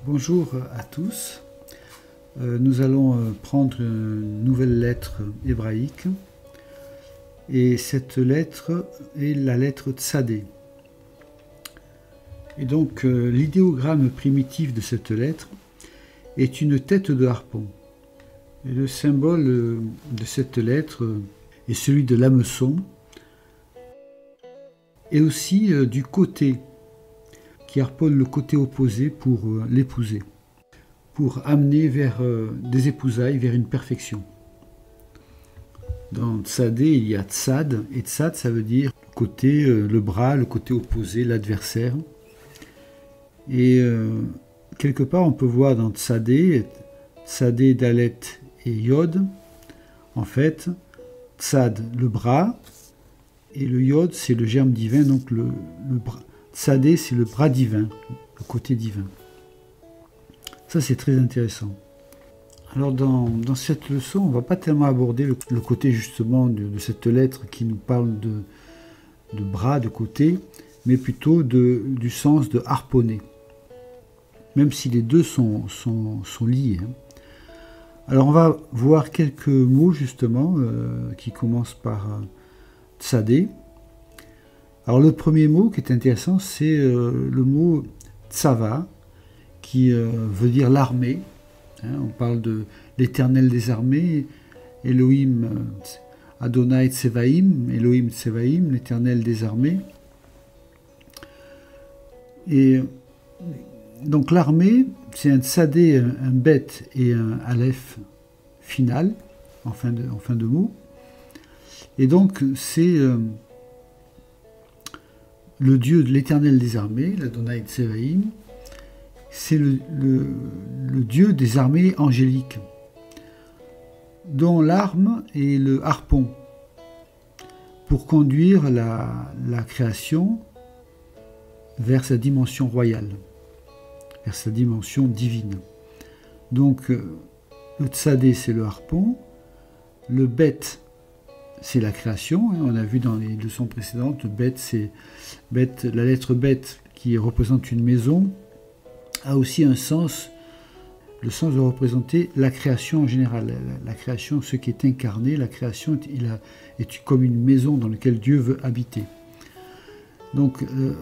Bonjour à tous. Nous allons prendre une nouvelle lettre hébraïque et cette lettre est la lettre Tsadé. Et donc l'idéogramme primitif de cette lettre est une tête de harpon. Et le symbole de cette lettre est celui de l'hameçon et aussi du côté qui harponne le côté opposé pour l'épouser, pour amener vers des épousailles, vers une perfection. Dans Tsadé, il y a Tsad, et Tsad, ça veut dire le côté, le bras, le côté opposé, l'adversaire. Et quelque part, on peut voir dans Tsadé, Dalet et Yod, en fait, Tsad, le bras, et le Yod, c'est le germe divin, donc le bras. Tsadé, c'est le bras divin, le côté divin. Ça, c'est très intéressant. Alors, dans cette leçon, on ne va pas tellement aborder le côté, justement, de cette lettre qui nous parle de bras, de côté, mais plutôt du sens de harponner. Même si les deux sont liés. Alors, on va voir quelques mots, justement, qui commencent par Tsadé. Alors le premier mot qui est intéressant, c'est le mot tsava, qui veut dire l'armée. On parle de l'éternel des armées, Elohim Adonai Tsevaim, Elohim Tsevaim, l'éternel des armées. Et donc l'armée, c'est un tsadé, un bet et un aleph final, en fin de mot. Et donc c'est le Dieu de l'éternel des armées, l'Adonai Tsevaim, c'est le Dieu des armées angéliques, dont l'arme est le harpon, pour conduire la création vers sa dimension royale, vers sa dimension divine. Donc, le Tsadé, c'est le harpon, le Bet, c'est la création. On a vu dans les leçons précédentes, le Bet, c'est la lettre Bet qui représente une maison, a aussi un sens, le sens de représenter la création en général. La création, ce qui est incarné, la création est comme une maison dans laquelle Dieu veut habiter. Donc, le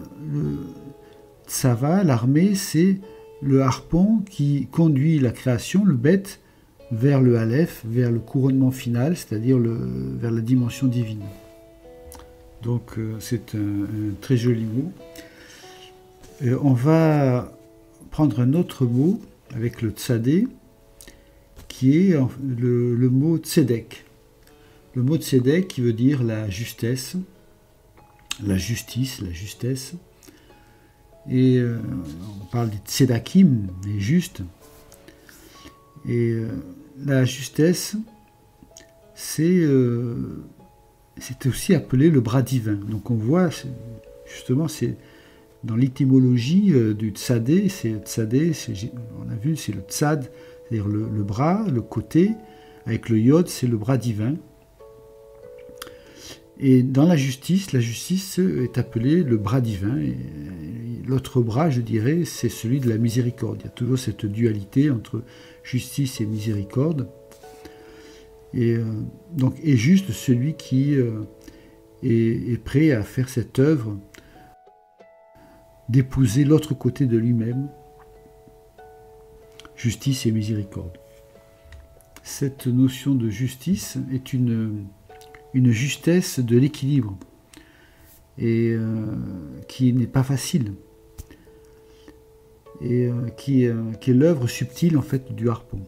Tsava, l'armée, c'est le harpon qui conduit la création, le Bet, vers le Aleph, vers le couronnement final, c'est-à-dire vers la dimension divine. Donc c'est un très joli mot. On va prendre un autre mot avec le Tsadé, qui est le mot Tzedek. Le mot Tzedek qui veut dire la justesse, la justice, la justesse. Et on parle des Tzedakim, les justes. Et la justesse, c'est aussi appelé le bras divin. Donc on voit, justement, c'est dans l'étymologie du Tsadé, on a vu, c'est le Tsad, c'est-à-dire le bras, le côté, avec le Yod, c'est le bras divin. Et dans la justice est appelée le bras divin. Et l'autre bras, je dirais, c'est celui de la miséricorde. Il y a toujours cette dualité entre justice et miséricorde. Et donc est juste celui qui est prêt à faire cette œuvre d'épouser l'autre côté de lui-même, justice et miséricorde. Cette notion de justice est une justesse de l'équilibre et qui n'est pas facile et qui est l'œuvre subtile en fait du harpon,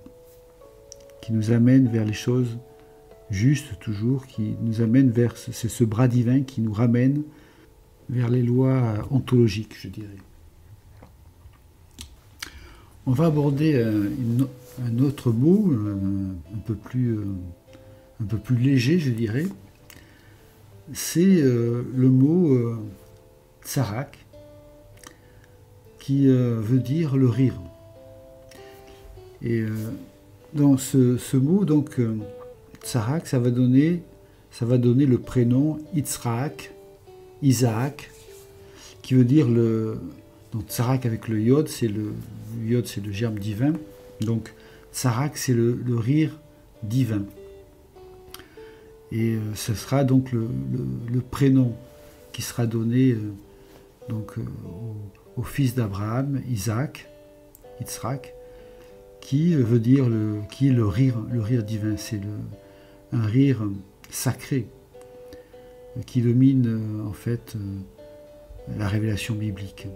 qui nous amène vers les choses justes toujours, qui nous amène vers ce bras divin qui nous ramène vers les lois ontologiques, je dirais. On va aborder un autre mot un peu plus léger, je dirais. C'est le mot tsarak, qui veut dire le rire. Et dans ce mot, donc, tsarak, ça va donner le prénom Yitzhak, Isaac, qui veut dire Donc Tsarak avec le yod, c'est le germe divin. Donc Tsarak, c'est le rire divin. Et ce sera donc le prénom qui sera donné au fils d'Abraham, Isaac, Yitzhak, qui veut dire qui est le rire divin. C'est un rire sacré qui domine en fait la révélation biblique.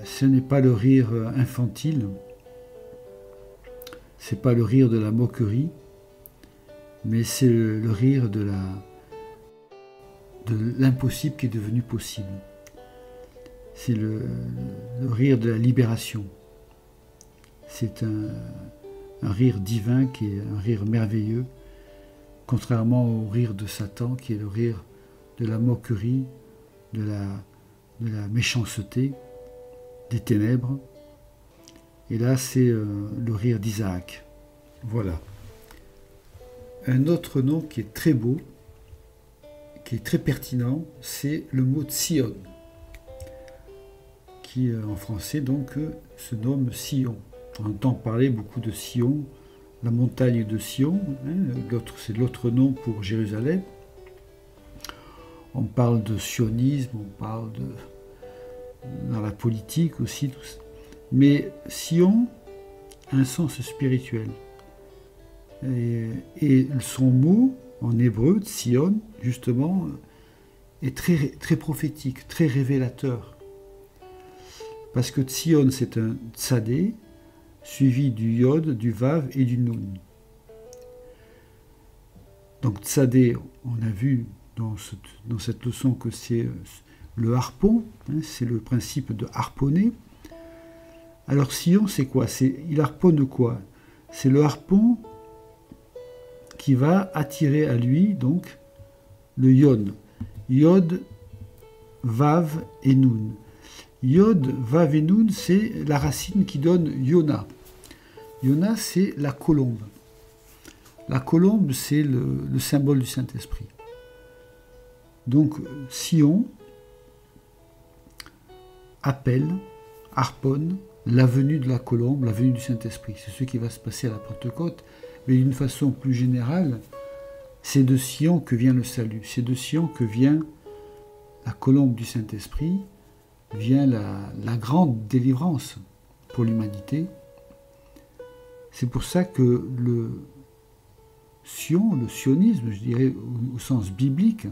Ce n'est pas le rire infantile, c'est pas le rire de la moquerie, mais c'est le rire de l'impossible qui est devenu possible. C'est le rire de la libération. C'est un rire divin qui est un rire merveilleux, contrairement au rire de Satan qui est le rire de la moquerie, de la méchanceté, des ténèbres. Et là, c'est le rire d'Isaac. Voilà. Un autre nom qui est très beau, qui est très pertinent, c'est le mot Sion, qui en français donc se nomme Sion. On entend parler beaucoup de Sion, la montagne de Sion, c'est l'autre nom pour Jérusalem. On parle de sionisme, on parle dans la politique aussi, tout ça. Mais Sion a un sens spirituel. Et son mot en hébreu, Sion, justement, est très, très prophétique, très révélateur. Parce que Sion, c'est un tsadé, suivi du yod, du vav et du nun. Donc tsadé, on a vu dans cette leçon que c'est le harpon, c'est le principe de harponner. Alors Sion, c'est quoi? Il harponne quoi? C'est le harpon qui va attirer à lui donc le yod. Yod, vav et nun. Yod, vav et nun, c'est la racine qui donne Yona. Yona, c'est la colombe. La colombe, c'est le symbole du Saint-Esprit. Donc, Sion appelle, harponne, la venue de la colombe, la venue du Saint-Esprit. C'est ce qui va se passer à la Pentecôte. Mais d'une façon plus générale, c'est de Sion que vient le salut. C'est de Sion que vient la colombe du Saint-Esprit, vient la grande délivrance pour l'humanité. C'est pour ça que le Sion, le sionisme, je dirais au sens biblique,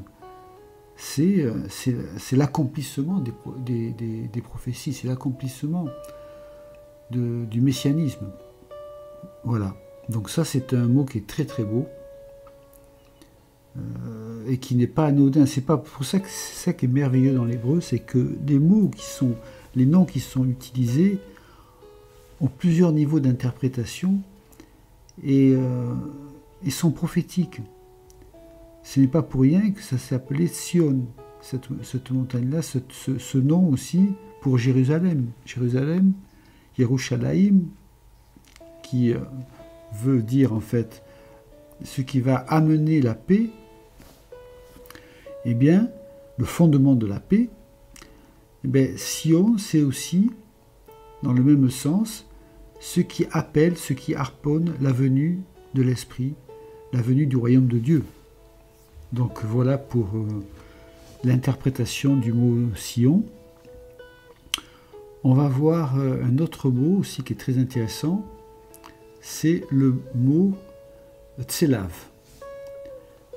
c'est l'accomplissement des prophéties, c'est l'accomplissement du messianisme. Voilà. Donc ça, c'est un mot qui est très très beau et qui n'est pas anodin. C'est pas pour ça que c'est ça qui est merveilleux dans l'hébreu, c'est que les noms qui sont utilisés ont plusieurs niveaux d'interprétation et sont prophétiques. Ce n'est pas pour rien que ça s'est appelé Sion, cette montagne-là, ce nom aussi pour Jérusalem. Jérusalem, Yerushalayim, qui veut dire en fait ce qui va amener la paix. Eh bien, le fondement de la paix, Sion, c'est aussi, dans le même sens, ce qui appelle, ce qui harponne la venue de l'Esprit, la venue du royaume de Dieu. Donc voilà pour l'interprétation du mot Sion. On va voir un autre mot aussi qui est très intéressant, c'est le mot Tselav.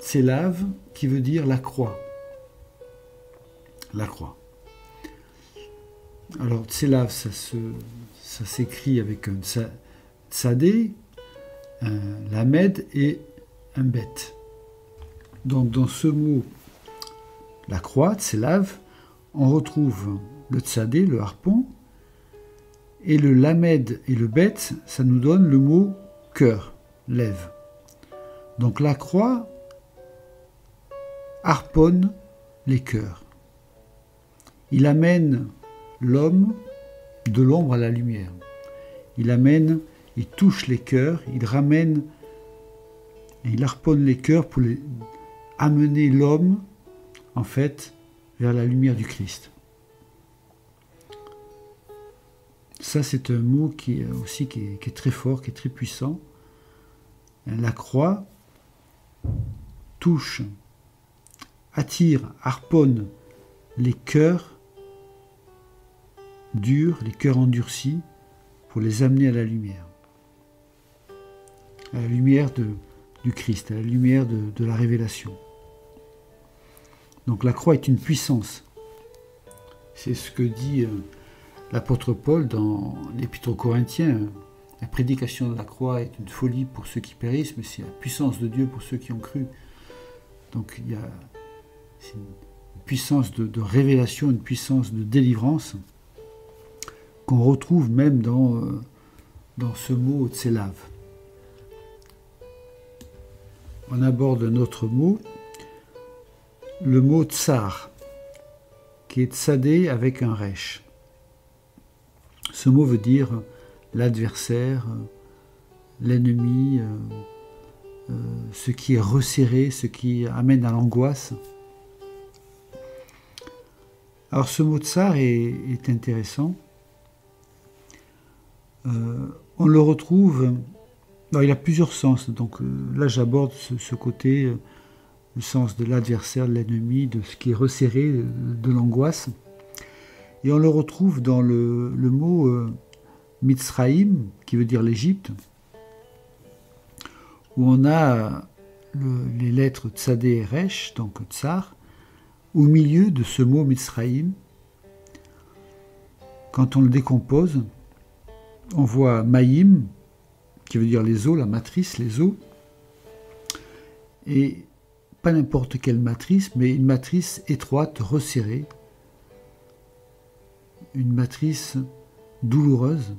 Tselav qui veut dire la croix. La croix. Alors Tselav, ça s'écrit avec un tsadé, un lamed et un bet. Donc dans ce mot, la croix, Tselav, on retrouve le tsadé, le harpon, et le lamed et le bet, ça nous donne le mot cœur, lève. Donc la croix harponne les cœurs. Il amène l'homme de l'ombre à la lumière. Il touche les cœurs, il ramène et il harponne les cœurs pour amener l'homme, en fait, vers la lumière du Christ. Ça, c'est un mot qui est aussi qui est très fort, qui est très puissant. La croix touche, attire, harponne les cœurs durs, les cœurs endurcis, pour les amener à la lumière du Christ, à la lumière de la révélation. Donc la croix est une puissance. C'est ce que dit l'apôtre Paul dans l'Épître aux Corinthiens. La prédication de la croix est une folie pour ceux qui périssent, mais c'est la puissance de Dieu pour ceux qui ont cru. Donc c'est une puissance de révélation, une puissance de délivrance qu'on retrouve même dans ce mot tselav. On aborde un autre mot, le mot tsar, qui est tsadé avec un resh. Ce mot veut dire l'adversaire, l'ennemi, ce qui est resserré, ce qui amène à l'angoisse. Alors ce mot tsar est intéressant. On le retrouve, alors il a plusieurs sens, donc là j'aborde ce côté, le sens de l'adversaire, de l'ennemi, de ce qui est resserré, de l'angoisse. Et on le retrouve dans le mot Mitzraïm, qui veut dire l'Égypte, où on a les lettres Tsadé et Resh, donc Tsar, au milieu de ce mot Mitzraïm. Quand on le décompose, on voit Maïm, qui veut dire les eaux, la matrice, les eaux, et pas n'importe quelle matrice, mais une matrice étroite, resserrée, une matrice douloureuse,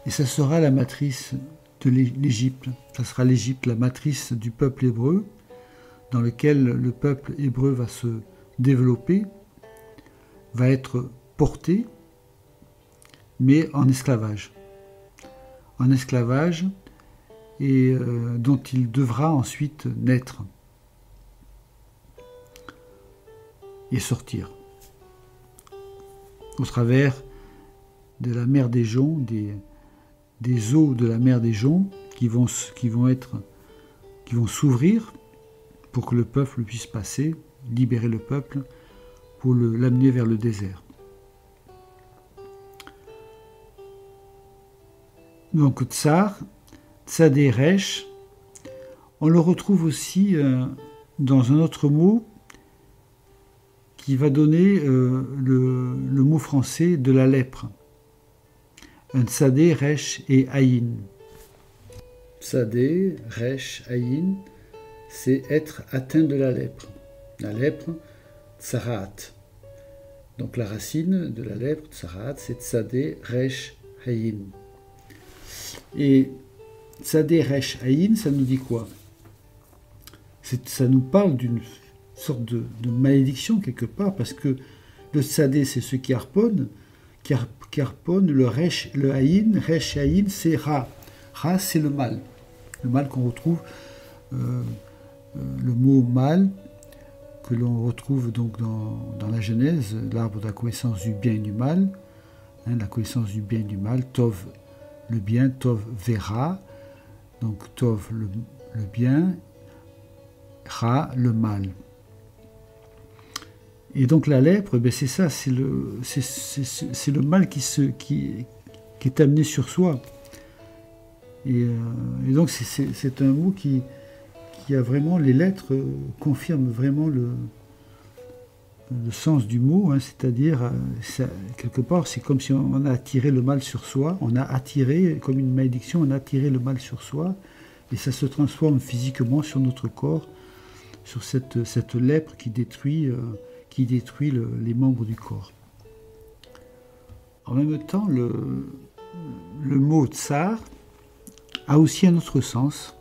et ça sera la matrice de l'Égypte. Ça sera l'Égypte, la matrice du peuple hébreu, dans lequel le peuple hébreu va se développer, va être porté, mais en esclavage. En esclavage, et dont il devra ensuite naître et sortir. Au travers de la mer des Joncs, des eaux de la mer des Joncs qui vont s'ouvrir pour que le peuple puisse passer, libérer le peuple, pour l'amener vers le désert. Donc Tsar, Tsadé Resh, on le retrouve aussi dans un autre mot qui va donner le mot français de la lèpre. Un Tsadé, Resh et Aïn. Tsadé, Resh, Aïn, c'est être atteint de la lèpre. La lèpre, Tsarat. Donc la racine de la lèpre, Tsarat, c'est Tsadé, Resh, Aïn. Et Tsadé, Resh, Aïn, ça nous dit quoi? Ça nous parle d'une sorte de malédiction quelque part, parce que le Tsadé, c'est ce qui harponne, le Resh, le Aïn, Resh et Aïn, c'est Ra. Ra, c'est le mal qu'on retrouve, le mot mal, que l'on retrouve donc dans la Genèse, l'arbre de la connaissance du bien et du mal, la connaissance du bien et du mal, Tov, le bien, Tov Vera, donc Tov le bien, Ra le mal. Et donc la lèpre, c'est ça, c'est le mal qui est amené sur soi. Et donc c'est un mot qui a vraiment, les lettres confirment vraiment le sens du mot, c'est-à-dire, quelque part, c'est comme si on a attiré le mal sur soi, on a attiré, comme une malédiction, on a attiré le mal sur soi, et ça se transforme physiquement sur notre corps, sur cette lèpre qui détruit les membres du corps. En même temps, le mot tsar a aussi un autre sens,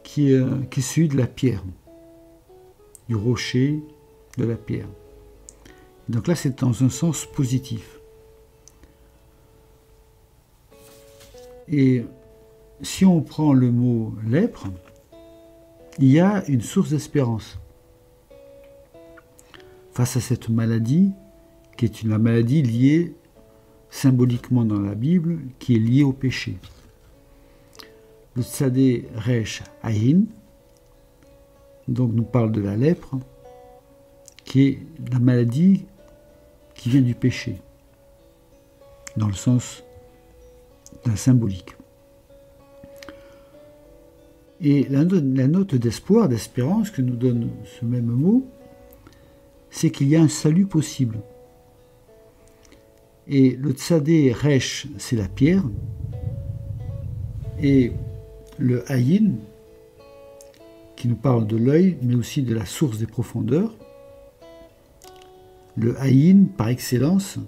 qui est celui de la pierre, du rocher, de la pierre. Donc là, c'est dans un sens positif. Et si on prend le mot lèpre, il y a une source d'espérance face à cette maladie, qui est la maladie liée symboliquement dans la Bible qui est lié au péché. Le Tzadé Resh Ayin, donc nous parle de la lèpre, qui est la maladie qui vient du péché, dans le sens de la symbolique. Et la note d'espoir, d'espérance que nous donne ce même mot, c'est qu'il y a un salut possible. Et le Tzadé Resh, c'est la pierre, et le Ayin, qui nous parle de l'œil, mais aussi de la source des profondeurs. Le Ayin, par excellence,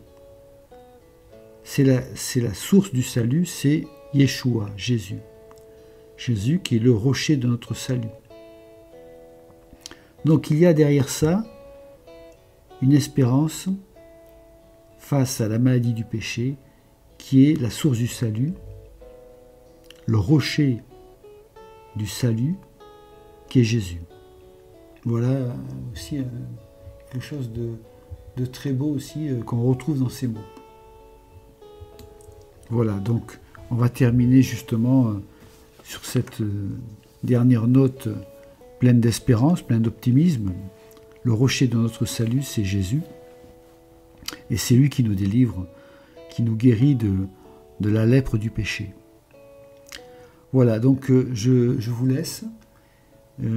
c'est la source du salut, c'est Yeshua, Jésus. Jésus qui est le rocher de notre salut. Donc il y a derrière ça une espérance face à la maladie du péché, qui est la source du salut, le rocher du salut, qui est Jésus. Voilà aussi quelque chose de très beau aussi qu'on retrouve dans ces mots. Voilà, donc on va terminer justement sur cette dernière note pleine d'espérance, pleine d'optimisme. Le rocher de notre salut, c'est Jésus. Et c'est lui qui nous délivre, qui nous guérit de la lèpre du péché. Voilà, donc je vous laisse.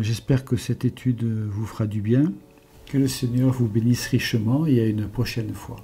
J'espère que cette étude vous fera du bien. Que le Seigneur vous bénisse richement et à une prochaine fois.